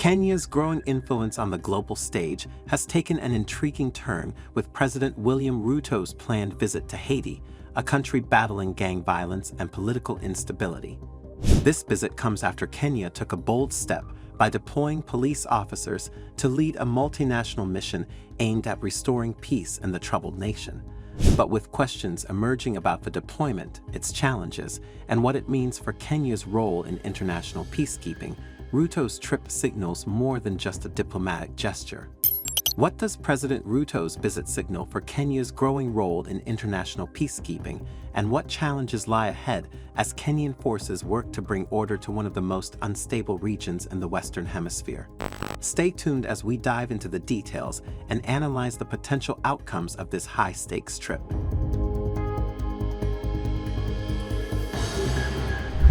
Kenya's growing influence on the global stage has taken an intriguing turn with President William Ruto's planned visit to Haiti, a country battling gang violence and political instability. This visit comes after Kenya took a bold step by deploying police officers to lead a multinational mission aimed at restoring peace in the troubled nation. But with questions emerging about the deployment, its challenges, and what it means for Kenya's role in international peacekeeping, Ruto's trip signals more than just a diplomatic gesture. What does President Ruto's visit signal for Kenya's growing role in international peacekeeping, and what challenges lie ahead as Kenyan forces work to bring order to one of the most unstable regions in the Western Hemisphere? Stay tuned as we dive into the details and analyze the potential outcomes of this high-stakes trip.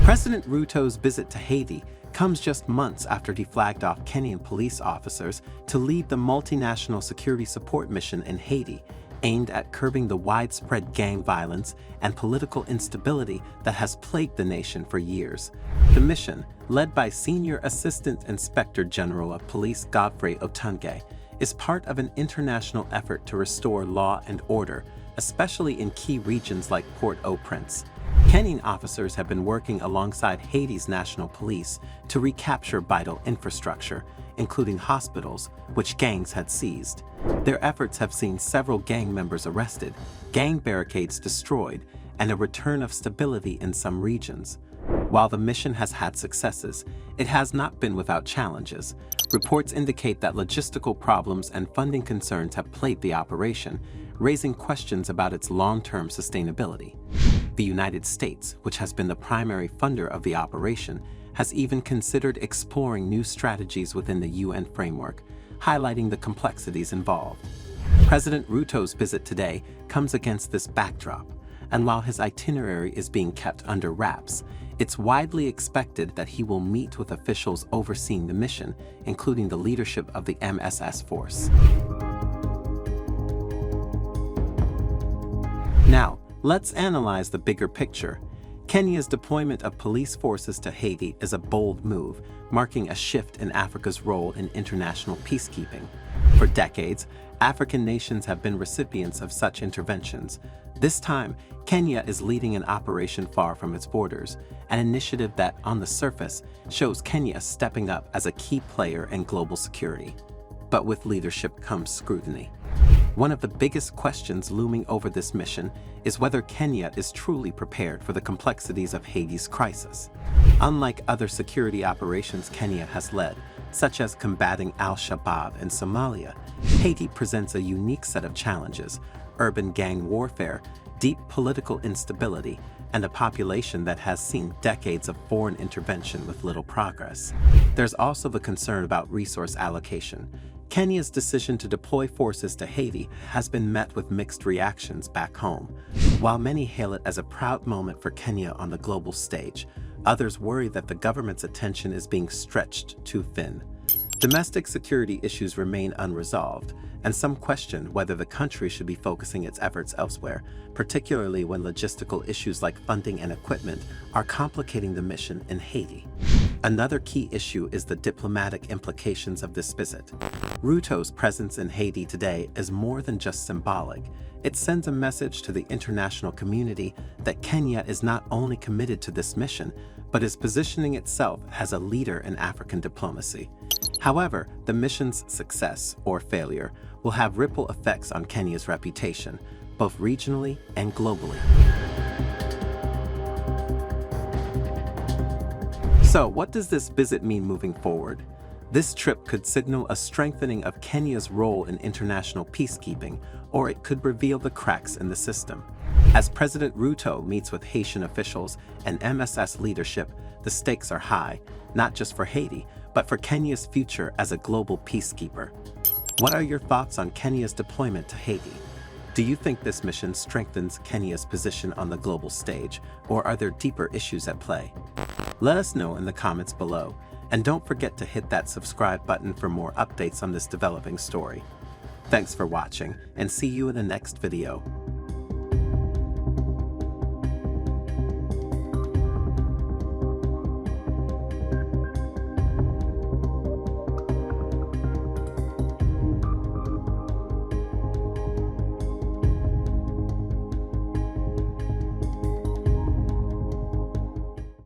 President Ruto's visit to Haiti comes just months after he flagged off Kenyan police officers to lead the multinational security support mission in Haiti, aimed at curbing the widespread gang violence and political instability that has plagued the nation for years. The mission, led by Senior Assistant Inspector General of Police Godfrey Otunge, is part of an international effort to restore law and order, especially in key regions like Port-au-Prince. Kenyan officers have been working alongside Haiti's national police to recapture vital infrastructure, including hospitals, which gangs had seized. Their efforts have seen several gang members arrested, gang barricades destroyed, and a return of stability in some regions. While the mission has had successes, it has not been without challenges. Reports indicate that logistical problems and funding concerns have plagued the operation, raising questions about its long-term sustainability. The United States, which has been the primary funder of the operation, has even considered exploring new strategies within the UN framework, highlighting the complexities involved. President Ruto's visit today comes against this backdrop, and while his itinerary is being kept under wraps, it's widely expected that he will meet with officials overseeing the mission, including the leadership of the MSS force. Now, let's analyze the bigger picture. Kenya's deployment of police forces to Haiti is a bold move, marking a shift in Africa's role in international peacekeeping. For decades, African nations have been recipients of such interventions. This time, Kenya is leading an operation far from its borders, an initiative that, on the surface, shows Kenya stepping up as a key player in global security. But with leadership comes scrutiny. One of the biggest questions looming over this mission is whether Kenya is truly prepared for the complexities of Haiti's crisis. Unlike other security operations Kenya has led, such as combating al-Shabaab in Somalia, Haiti presents a unique set of challenges: urban gang warfare, deep political instability, and a population that has seen decades of foreign intervention with little progress. There's also the concern about resource allocation. Kenya's decision to deploy forces to Haiti has been met with mixed reactions back home. While many hail it as a proud moment for Kenya on the global stage, others worry that the government's attention is being stretched too thin. Domestic security issues remain unresolved, and some question whether the country should be focusing its efforts elsewhere, particularly when logistical issues like funding and equipment are complicating the mission in Haiti. Another key issue is the diplomatic implications of this visit. Ruto's presence in Haiti today is more than just symbolic. It sends a message to the international community that Kenya is not only committed to this mission, but is positioning itself as a leader in African diplomacy. However, the mission's success or failure will have ripple effects on Kenya's reputation, both regionally and globally. So, what does this visit mean moving forward? This trip could signal a strengthening of Kenya's role in international peacekeeping, or it could reveal the cracks in the system. As President Ruto meets with Haitian officials and MSS leadership, the stakes are high, not just for Haiti, but for Kenya's future as a global peacekeeper. What are your thoughts on Kenya's deployment to Haiti? Do you think this mission strengthens Kenya's position on the global stage, or are there deeper issues at play? Let us know in the comments below, and don't forget to hit that subscribe button for more updates on this developing story. Thanks for watching, and see you in the next video.